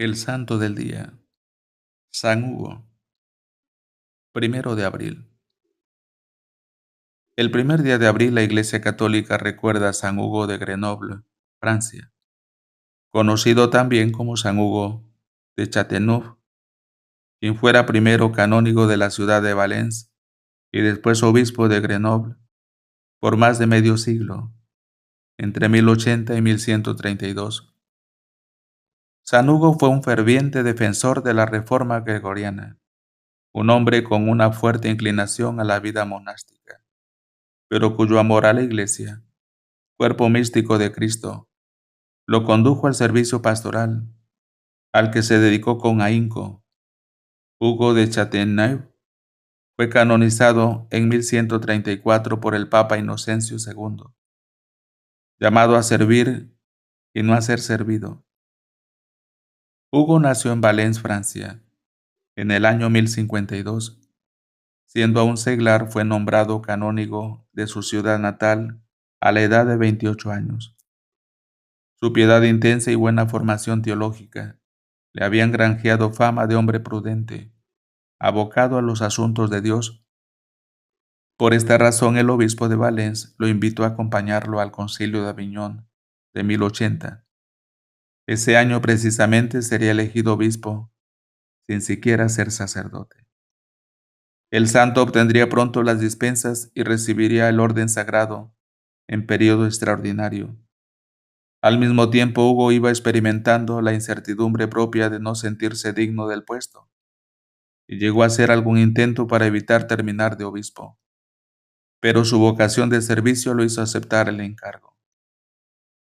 El santo del día, San Hugo, 1 de abril. El primer día de abril la Iglesia Católica recuerda a San Hugo de Grenoble, Francia, conocido también como San Hugo de Châteauneuf, quien fuera primero canónigo de la ciudad de Valence y después obispo de Grenoble por más de medio siglo, entre 1080 y 1132. San Hugo fue un ferviente defensor de la reforma gregoriana, un hombre con una fuerte inclinación a la vida monástica, pero cuyo amor a la Iglesia, cuerpo místico de Cristo, lo condujo al servicio pastoral, al que se dedicó con ahínco. Hugo de Châteauneuf fue canonizado en 1134 por el Papa Inocencio II, llamado a servir y no a ser servido. Hugo nació en Valence, Francia, en el año 1052. Siendo aún seglar, fue nombrado canónigo de su ciudad natal a la edad de 28 años. Su piedad intensa y buena formación teológica le habían granjeado fama de hombre prudente, abocado a los asuntos de Dios. Por esta razón el obispo de Valence lo invitó a acompañarlo al concilio de Aviñón de 1080. Ese año precisamente sería elegido obispo, sin siquiera ser sacerdote. El santo obtendría pronto las dispensas y recibiría el orden sagrado en periodo extraordinario. Al mismo tiempo, Hugo iba experimentando la incertidumbre propia de no sentirse digno del puesto, y llegó a hacer algún intento para evitar terminar de obispo, pero su vocación de servicio lo hizo aceptar el encargo.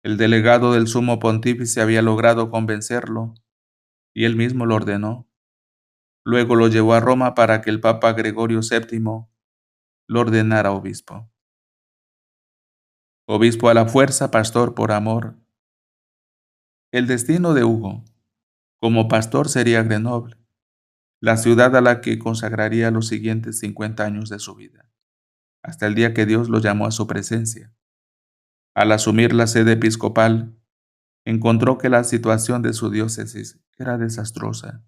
El delegado del sumo pontífice había logrado convencerlo, y él mismo lo ordenó. Luego lo llevó a Roma para que el Papa Gregorio VII lo ordenara obispo. Obispo a la fuerza, pastor por amor. El destino de Hugo como pastor sería Grenoble, la ciudad a la que consagraría los siguientes 50 años de su vida, hasta el día que Dios lo llamó a su presencia. Al asumir la sede episcopal, encontró que la situación de su diócesis era desastrosa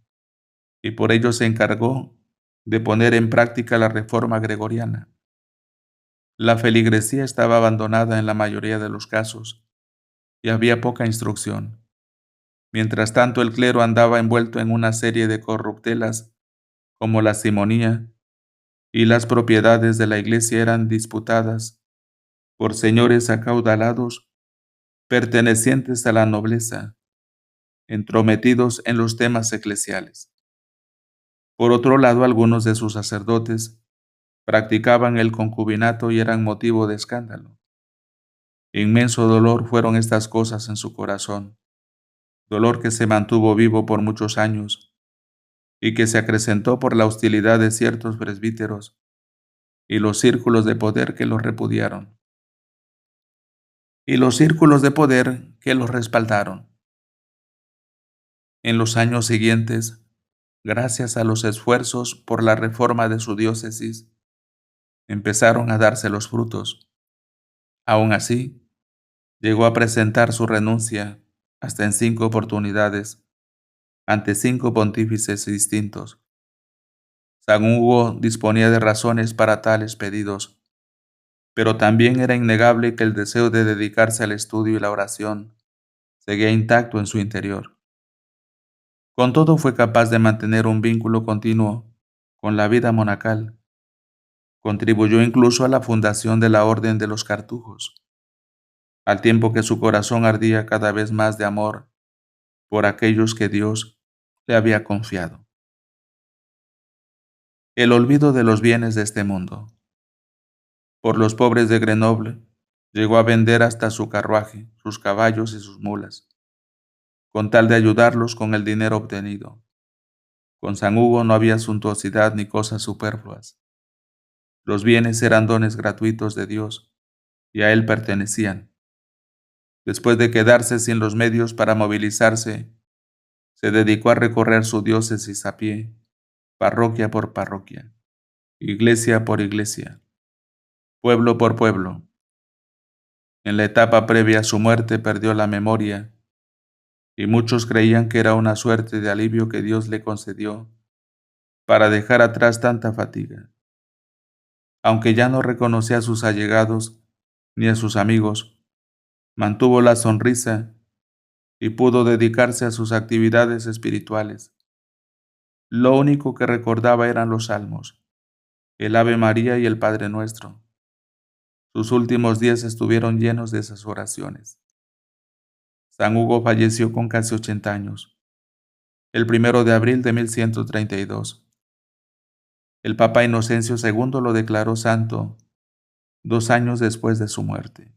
y por ello se encargó de poner en práctica la reforma gregoriana. La feligresía estaba abandonada en la mayoría de los casos y había poca instrucción. Mientras tanto, el clero andaba envuelto en una serie de corruptelas como la simonía, y las propiedades de la iglesia eran disputadas por señores acaudalados pertenecientes a la nobleza, entrometidos en los temas eclesiales. Por otro lado, algunos de sus sacerdotes practicaban el concubinato y eran motivo de escándalo. Inmenso dolor fueron estas cosas en su corazón, dolor que se mantuvo vivo por muchos años y que se acrecentó por la hostilidad de ciertos presbíteros y los círculos de poder que los repudiaron, y los círculos de poder que los respaldaron. En los años siguientes, gracias a los esfuerzos por la reforma de su diócesis, empezaron a darse los frutos. Aún así, llegó a presentar su renuncia hasta en 5 oportunidades ante 5 pontífices distintos. San Hugo disponía de razones para tales pedidos, pero también era innegable que el deseo de dedicarse al estudio y la oración seguía intacto en su interior. Con todo, fue capaz de mantener un vínculo continuo con la vida monacal. Contribuyó incluso a la fundación de la Orden de los Cartujos, al tiempo que su corazón ardía cada vez más de amor por aquellos que Dios le había confiado. El olvido de los bienes de este mundo. Por los pobres de Grenoble, llegó a vender hasta su carruaje, sus caballos y sus mulas, con tal de ayudarlos con el dinero obtenido. Con San Hugo no había suntuosidad ni cosas superfluas. Los bienes eran dones gratuitos de Dios y a él pertenecían. Después de quedarse sin los medios para movilizarse, se dedicó a recorrer su diócesis a pie, parroquia por parroquia, iglesia por iglesia, pueblo por pueblo. En la etapa previa a su muerte perdió la memoria y muchos creían que era una suerte de alivio que Dios le concedió para dejar atrás tanta fatiga. Aunque ya no reconocía a sus allegados ni a sus amigos, mantuvo la sonrisa y pudo dedicarse a sus actividades espirituales. Lo único que recordaba eran los salmos, el Ave María y el Padre Nuestro. Sus últimos días estuvieron llenos de esas oraciones. San Hugo falleció con casi 80 años, el 1 de abril de 1132. El Papa Inocencio II lo declaró santo 2 años después de su muerte.